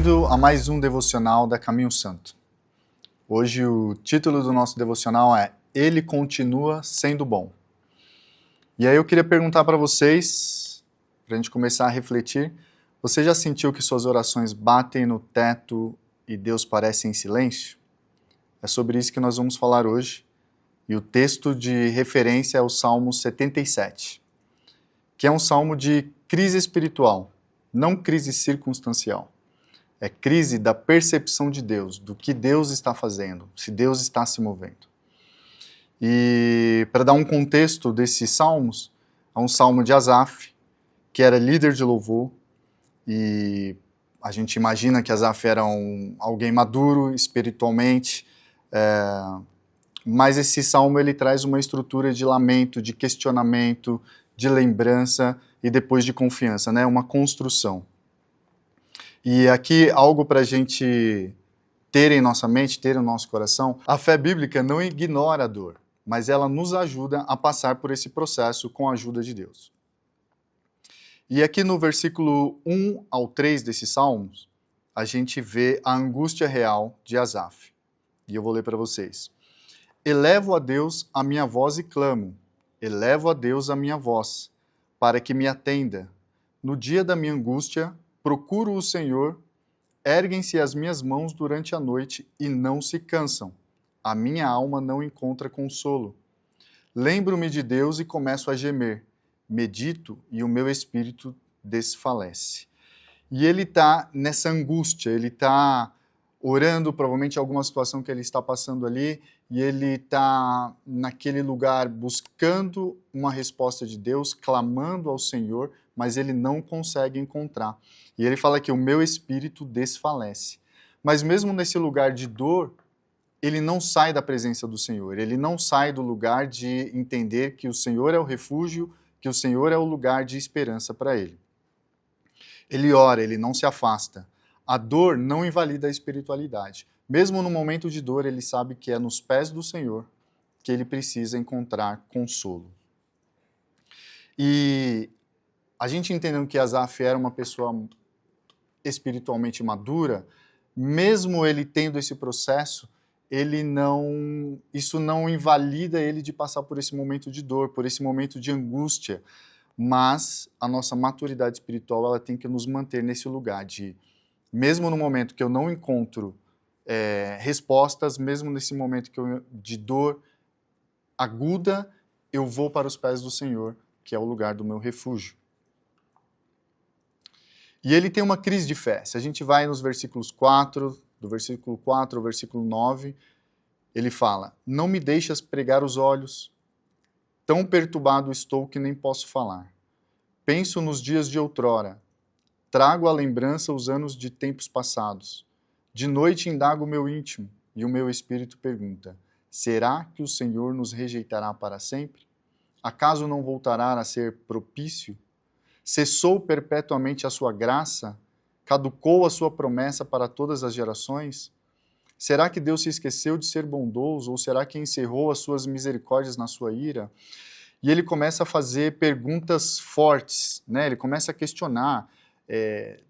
Bem-vindo a mais um devocional da Caminho Santo. Hoje o título do nosso devocional é Ele Continua Sendo Bom. E aí eu queria perguntar para vocês, para a gente começar a refletir, você já sentiu que suas orações batem no teto e Deus parece em silêncio? É sobre isso que nós vamos falar hoje. E o texto de referência é o Salmo 77, que é um salmo de crise espiritual, não crise circunstancial. É crise da percepção de Deus, do que Deus está fazendo, se Deus está se movendo. E para dar um contexto desses salmos, é um salmo de Asaf, que era líder de louvor, e a gente imagina que Asaf era alguém maduro espiritualmente, mas esse salmo ele traz uma estrutura de lamento, de questionamento, de lembrança e depois de confiança, né? Uma construção. E aqui algo para a gente ter em nossa mente, ter no nosso coração, a fé bíblica não ignora a dor, mas ela nos ajuda a passar por esse processo com a ajuda de Deus. E aqui no versículo 1 ao 3 desses salmos, a gente vê a angústia real de Asaf. E eu vou ler para vocês. Elevo a Deus a minha voz e clamo, elevo a Deus a minha voz, para que me atenda. No dia da minha angústia, procuro o Senhor, erguem-se as minhas mãos durante a noite e não se cansam. A minha alma não encontra consolo. Lembro-me de Deus e começo a gemer. Medito e o meu espírito desfalece. E ele está nessa angústia, ele está orando, provavelmente alguma situação que ele está passando ali, e ele está naquele lugar buscando uma resposta de Deus, clamando ao Senhor, mas ele não consegue encontrar. E ele fala que o meu espírito desfalece. Mas mesmo nesse lugar de dor, ele não sai da presença do Senhor, ele não sai do lugar de entender que o Senhor é o refúgio, que o Senhor é o lugar de esperança para ele. Ele ora, ele não se afasta. A dor não invalida a espiritualidade. Mesmo no momento de dor, ele sabe que é nos pés do Senhor que ele precisa encontrar consolo. E a gente entendendo que Asaf era uma pessoa espiritualmente madura, mesmo ele tendo esse processo, isso não invalida ele de passar por esse momento de dor, por esse momento de angústia, mas a nossa maturidade espiritual ela tem que nos manter nesse lugar de, mesmo no momento que eu não encontro respostas, mesmo nesse momento de dor aguda, eu vou para os pés do Senhor, que é o lugar do meu refúgio. E ele tem uma crise de fé. Se a gente vai nos versículos 4, do versículo 4 ao versículo 9, ele fala, não me deixas pregar os olhos, tão perturbado estou que nem posso falar. Penso nos dias de outrora, trago à lembrança os anos de tempos passados. De noite indago o meu íntimo, e o meu espírito pergunta, será que o Senhor nos rejeitará para sempre? Acaso não voltará a ser propício? Cessou perpetuamente a sua graça? Caducou a sua promessa para todas as gerações? Será que Deus se esqueceu de ser bondoso, ou será que encerrou as suas misericórdias na sua ira? E ele começa a fazer perguntas fortes, né? Ele começa a questionar,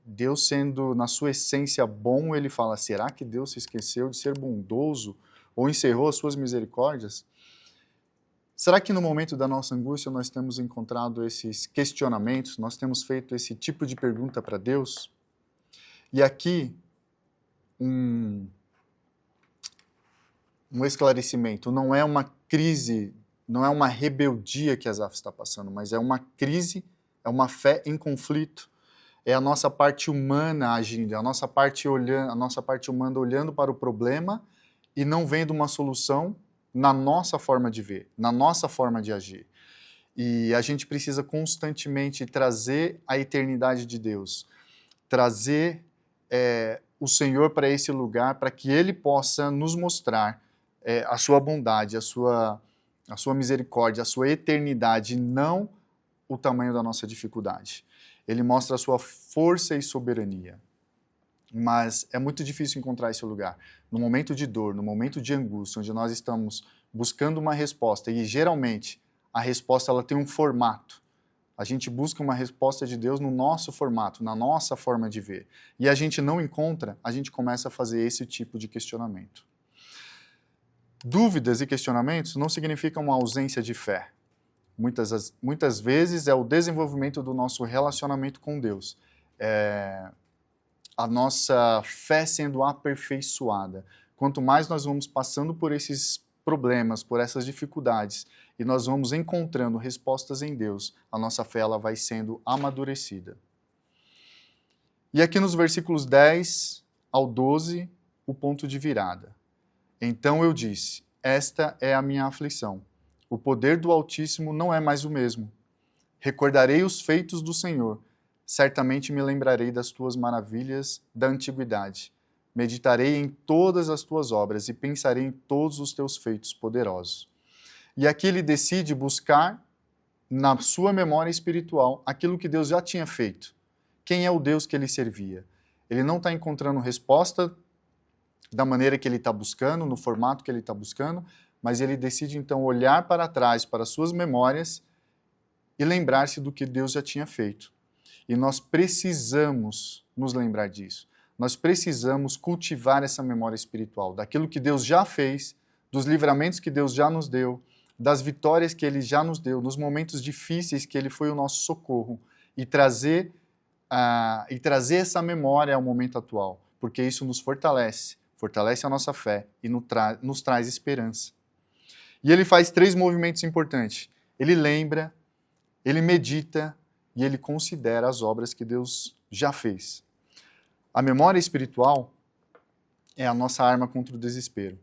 Deus sendo na sua essência bom, ele fala, será que Deus se esqueceu de ser bondoso ou encerrou as suas misericórdias? Será que no momento da nossa angústia nós temos encontrado esses questionamentos, nós temos feito esse tipo de pergunta para Deus? E aqui, um esclarecimento, não é uma crise, não é uma rebeldia que Asaf está passando, mas é uma crise, é uma fé em conflito, é a nossa parte humana agindo, é a nossa parte humana olhando para o problema e não vendo uma solução na nossa forma de ver, na nossa forma de agir. E a gente precisa constantemente trazer a eternidade de Deus, trazer o Senhor para esse lugar, para que Ele possa nos mostrar a sua bondade, a sua misericórdia, a sua eternidade, não o tamanho da nossa dificuldade. Ele mostra a sua força e soberania. Mas é muito difícil encontrar esse lugar. No momento de dor, no momento de angústia, onde nós estamos buscando uma resposta, e geralmente a resposta ela tem um formato. A gente busca uma resposta de Deus no nosso formato, na nossa forma de ver. E a gente não encontra, a gente começa a fazer esse tipo de questionamento. Dúvidas e questionamentos não significam uma ausência de fé. Muitas vezes é o desenvolvimento do nosso relacionamento com Deus. A nossa fé sendo aperfeiçoada. Quanto mais nós vamos passando por esses problemas, por essas dificuldades, e nós vamos encontrando respostas em Deus, a nossa fé ela vai sendo amadurecida. E aqui nos versículos 10 ao 12, o ponto de virada. Então eu disse, esta é a minha aflição. O poder do Altíssimo não é mais o mesmo. Recordarei os feitos do Senhor. Certamente me lembrarei das tuas maravilhas da antiguidade. Meditarei em todas as tuas obras e pensarei em todos os teus feitos poderosos. E aqui ele decide buscar na sua memória espiritual aquilo que Deus já tinha feito. Quem é o Deus que ele servia? Ele não está encontrando resposta da maneira que ele está buscando, no formato que ele está buscando, mas ele decide então olhar para trás, para suas memórias e lembrar-se do que Deus já tinha feito. E nós precisamos nos lembrar disso. Nós precisamos cultivar essa memória espiritual, daquilo que Deus já fez, dos livramentos que Deus já nos deu, das vitórias que Ele já nos deu, nos momentos difíceis que Ele foi o nosso socorro, e trazer essa memória ao momento atual, porque isso nos fortalece a nossa fé e nos traz esperança. E ele faz 3 movimentos importantes. Ele lembra, ele medita e ele considera as obras que Deus já fez. A memória espiritual é a nossa arma contra o desespero.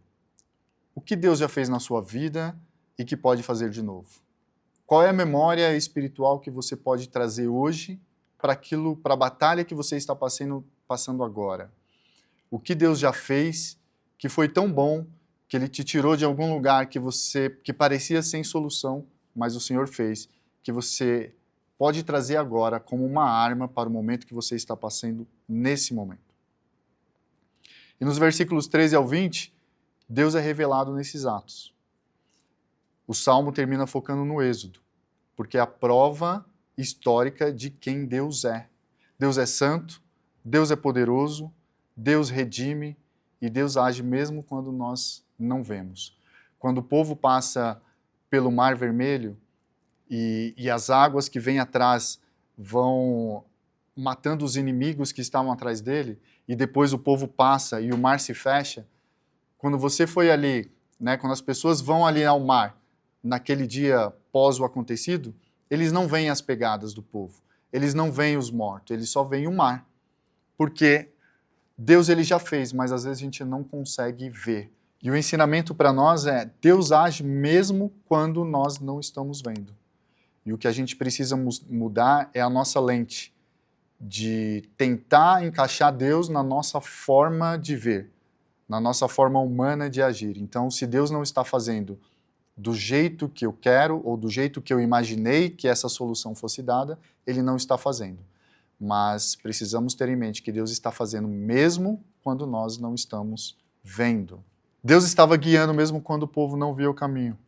O que Deus já fez na sua vida e que pode fazer de novo? Qual é a memória espiritual que você pode trazer hoje para a batalha que você está passando agora? O que Deus já fez que foi tão bom que Ele te tirou de algum lugar que parecia sem solução, mas o Senhor fez, que você pode trazer agora como uma arma para o momento que você está passando nesse momento. E nos versículos 13 ao 20, Deus é revelado nesses atos. O Salmo termina focando no Êxodo, porque é a prova histórica de quem Deus é. Deus é santo, Deus é poderoso, Deus redime e Deus age mesmo quando nós não vemos. Quando o povo passa pelo Mar Vermelho e as águas que vêm atrás vão matando os inimigos que estavam atrás dele, e depois o povo passa e o mar se fecha, quando você foi ali, né, quando as pessoas vão ali ao mar, naquele dia pós o acontecido, eles não veem as pegadas do povo, eles não veem os mortos, eles só veem o mar. Porque Deus ele já fez, mas às vezes a gente não consegue ver. E o ensinamento para nós é, Deus age mesmo quando nós não estamos vendo. E o que a gente precisa mudar é a nossa lente, de tentar encaixar Deus na nossa forma de ver, na nossa forma humana de agir. Então, se Deus não está fazendo do jeito que eu quero, ou do jeito que eu imaginei que essa solução fosse dada, Ele não está fazendo. Mas precisamos ter em mente que Deus está fazendo mesmo quando nós não estamos vendo. Deus estava guiando mesmo quando o povo não via o caminho.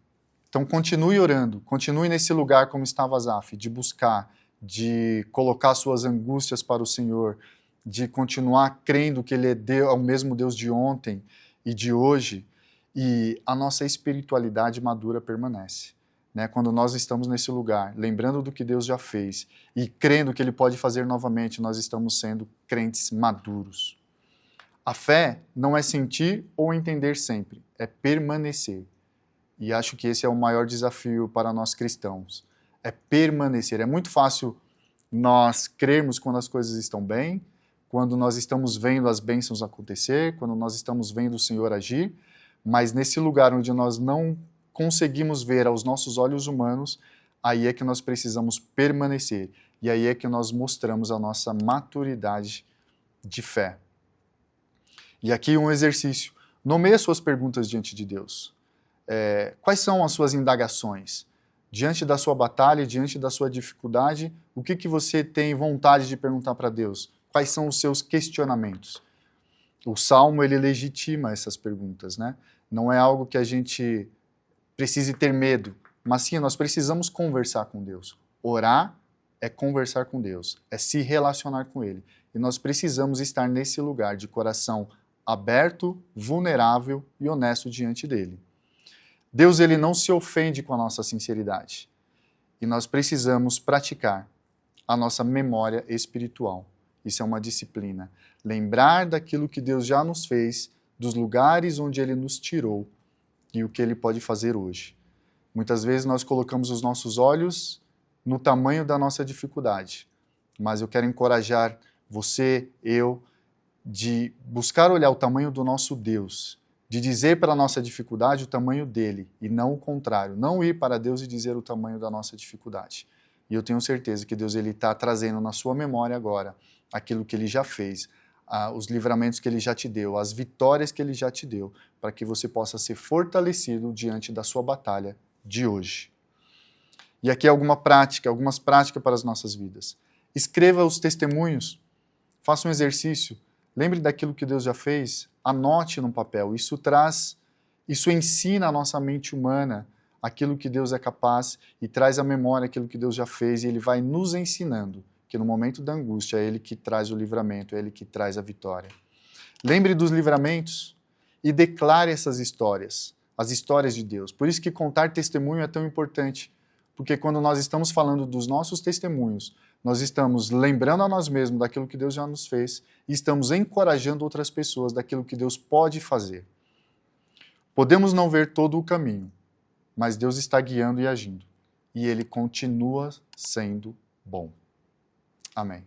Então continue orando, continue nesse lugar como estava Asaf, de buscar, de colocar suas angústias para o Senhor, de continuar crendo que Ele é o mesmo Deus de ontem e de hoje, e a nossa espiritualidade madura permanece. Né? Quando nós estamos nesse lugar, lembrando do que Deus já fez e crendo que Ele pode fazer novamente, nós estamos sendo crentes maduros. A fé não é sentir ou entender sempre, é permanecer. E acho que esse é o maior desafio para nós cristãos. É permanecer. É muito fácil nós crermos quando as coisas estão bem, quando nós estamos vendo as bênçãos acontecer, quando nós estamos vendo o Senhor agir, mas nesse lugar onde nós não conseguimos ver aos nossos olhos humanos, aí é que nós precisamos permanecer. E aí é que nós mostramos a nossa maturidade de fé. E aqui um exercício. Nomeie suas perguntas diante de Deus. Quais são as suas indagações? Diante da sua batalha, diante da sua dificuldade, o que você tem vontade de perguntar para Deus? Quais são os seus questionamentos? O Salmo, ele legitima essas perguntas, né? Não é algo que a gente precise ter medo, mas sim, nós precisamos conversar com Deus, orar é conversar com Deus, é se relacionar com Ele. E nós precisamos estar nesse lugar de coração aberto, vulnerável e honesto diante dele. Deus, ele não se ofende com a nossa sinceridade. E nós precisamos praticar a nossa memória espiritual. Isso é uma disciplina. Lembrar daquilo que Deus já nos fez, dos lugares onde Ele nos tirou e o que Ele pode fazer hoje. Muitas vezes nós colocamos os nossos olhos no tamanho da nossa dificuldade. Mas eu quero encorajar você, eu, de buscar olhar o tamanho do nosso Deus, de dizer para a nossa dificuldade o tamanho dele, e não o contrário, não ir para Deus e dizer o tamanho da nossa dificuldade. E eu tenho certeza que Deus está trazendo na sua memória agora aquilo que Ele já fez, os livramentos que Ele já te deu, as vitórias que Ele já te deu, para que você possa ser fortalecido diante da sua batalha de hoje. E aqui algumas práticas para as nossas vidas. Escreva os testemunhos, faça um exercício, lembre daquilo que Deus já fez, anote no papel. Isso ensina a nossa mente humana aquilo que Deus é capaz e traz à memória aquilo que Deus já fez, e Ele vai nos ensinando que no momento da angústia é Ele que traz o livramento, é Ele que traz a vitória. Lembre dos livramentos e declare essas histórias, as histórias de Deus. Por isso que contar testemunho é tão importante, porque quando nós estamos falando dos nossos testemunhos, nós estamos lembrando a nós mesmos daquilo que Deus já nos fez e estamos encorajando outras pessoas daquilo que Deus pode fazer. Podemos não ver todo o caminho, mas Deus está guiando e agindo. E Ele continua sendo bom. Amém.